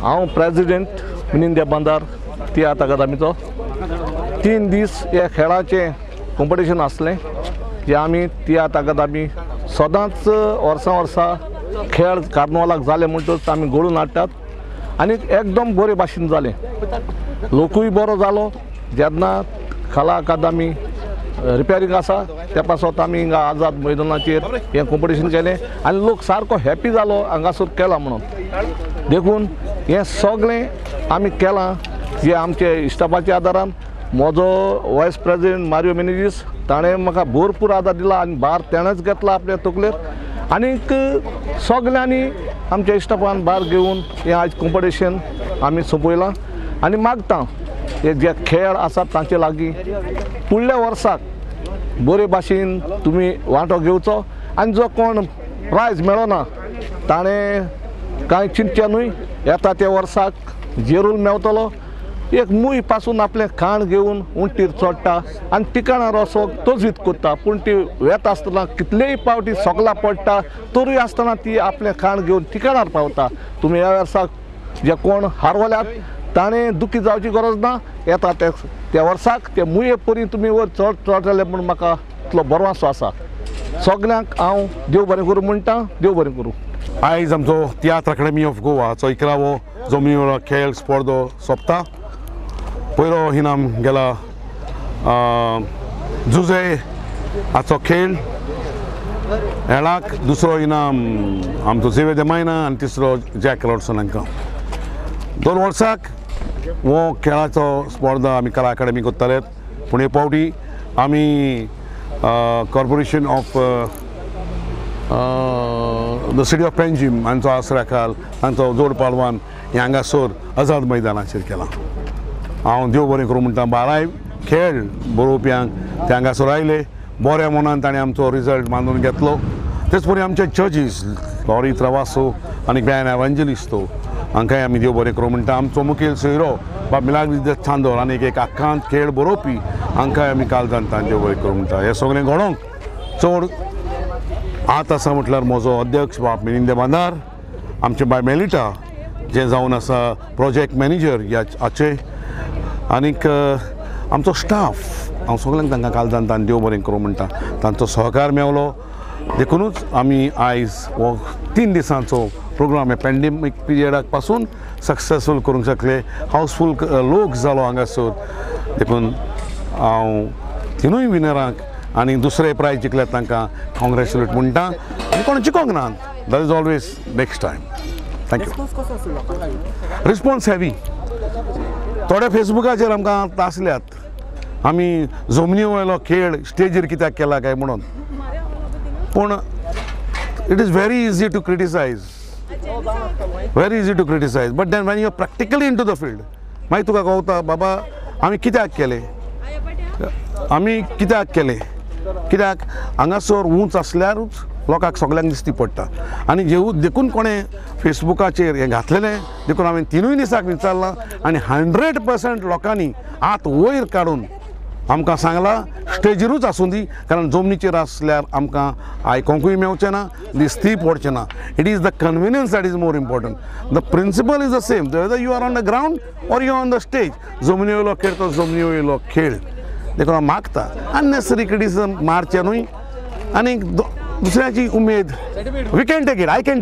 हांव प्रेसिडेंट मिलिंद बांदार तियात्र अकादमीचो 3 दीस हे खेळाचें कॉम्पिटिशन आसलें जे आमी तियात्र अकादमी सदांच वर्सां खेळ कार्नवालाक जाले म्हणटच आमी घडोवन हाडटात आनी एकदम बरे भाशेन जालें लोकूय बरो जालो जेन्ना कला अकादमी रिपेरींग आसा त्या पासत आमी हिंगा आझाद मैदानाचेर हें कॉम्पिटिशन केलें आनी लोक सारको हॅपी जालो हांगासर केलां म्हणून देखून हें सगळें आमी केलां जे आमचे स्टाफाच्या आदारान म्हजो वायस प्रेसिडेंट मारियो मेनेजीस ताणें म्हाका भरपूर आदार दिला आनी भार तेणेच घेतला आपल्या तकलेर आनीक सगल्यांनी आमच्या स्टाफान भार घेवन हें आयज कॉम्पिटिशन आमी सोंपयलां आनी मागता हे जे खेळ आसात तांचे लागीं फुडल्या वर्साक बरे भाशेन तुमी वांटो घेवचो आनी जो कोण प्रायज मेळना ताणें कांय चिंतचें न्हय येता त्या वर्साक जेरूल मेवतलो एक मूय पासून आपलें खाण घेवन उंटीर चडटा आनी ठिकाणार असो तोजवीत करता पूण ती वेत आसतना कितलेय पावटी सोगला पडटा तरूय आसतना ती आपलें खाण घेवन ठिकाणार पावता तुमी ह्या वर्साक जे कोण हारवल्यात ताणें दुखी जावची गरज ना येता त्या वर्साक ते मुये परी तुमी वर चडटले म्हूण म्हाका इतलो बरवासो आसा सगल्यांक हांव देव बरें करूं म्हणटा देव बरें करूं आयज आमचो तियात्र अकादमी ऑफ गोवाचो 11वो जमनीवेलो खेळ स्पर्धो सोंपता पयलो इनाम गेला जुजे हाचो खेळ हेळाक दुसरो इनाम आमचो झेवियर दे मायना आनी तिसरो जॅक रॉडसन हांकां 2 वर्साक हो खेळाचो स्पर्धा आमी कला अकादमी करताले पूण हे पावटी आमी corporation of the city of Panjim हांचो आसराखाल तांचो जोड पालवान हे हांगासर आझाद मैदानाचेर केला हांव देव बरें करूं म्हणटा 12 खेळ बरोवप्यांक ते हांगासर आयले बऱ्या मनान ताणें आमचो रिजल्ट बांदून घेतलो तेच परी आमचे जजीस लॉरी त्रवासो आनी बॅन एव्हांजलिस्टो हांकांय आमी देव बरें करूं म्हणटा आमचो मुखेल सोयरो बाब मिलाग्रिस चांदोर आनी एक आख्खांत खेळ बरोवपी हांकांय आमी काल जाणटा देव बरें करूं म्हणटा हें सगळें घडोवंक चड आत आसा म्हटल्यार म्हजो अध्यक्ष बाब मिलिंद बांदार आमचे बाय मेलिटा जे जावन आसा प्रोजेक्ट मॅनेजर हाचे आनीक आमचो स्टाफ हांव सगळ्यांक तांकां काल जाणटा आनी देव बरें करूं म्हणटा तांचो सहकार मेवलो देखूनच आमी आयज हो 3 दिसांचो प्रोग्राम हे पॅन्डेमीक पिरियडाक पासून सक्सेसफूल करूंक शकले हावसफूल लोक जालो हांगासर देखून हांव तिनूय विनरांक आनी दुसरे प्रायज जिखल्यात तांकां कॉंग्रेच्युलेट म्हणटा आनी कोण जिखोंक ना that is always next time thank you response heavy थोड्या फेसबुकाचेर आमकां आसल्यात आमी जमनी वयलो खेळ स्टेजीर कित्याक केला काय म्हणून पूण it is very easy to criticise but then when you are practically into the field मागीर तुका कळटा बाबा आमी कित्याक केले कित्याक हांगासर उंच आसल्यारूच लोकांक सगल्यांक दिश्टी पडटा आनी देखून कोणें फेसबुकाचेर हें घातलेलें देखून हांवें 3 दिसाक विचारलां आनी 100% लोकांनी हात वयर काडून आमकां सांगलां स्टेजीरूच आसूं दी कारण जमनीचेर आसल्यार आमकां आयकोंकूय मेवचें ना दिश्टी पडचें ना it is the convenience that is more important the principle is the same whether you are on the ground or you are on the stage जमनी वयलो खेळ तो जमनी वयलो खेळ देखून हांव मागता अननेसेसरी क्रिटिसिजम मारचें न्हय आनी दुसऱ्याची उमेद we can take it I can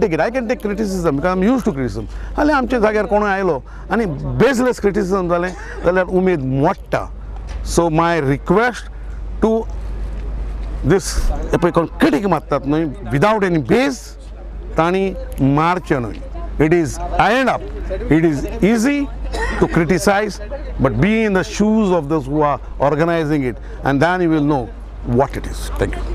take criticism because I am used to criticism जाल्यार आमच्या जाग्यार कोणूय आयलो आनी बेजलेस क्रिटिसिजम जालें जाल्यार उमेद मोडटा सो माय रिक्वेस्ट टू दीस पळय कोण क्रिटीक मारतात न्हय विदावट एनी बेज तांणी मारचें न्हय it is ironed up it is easy to criticize but be in the shoes of those who are organizing it and then you will know what it is. Thank you.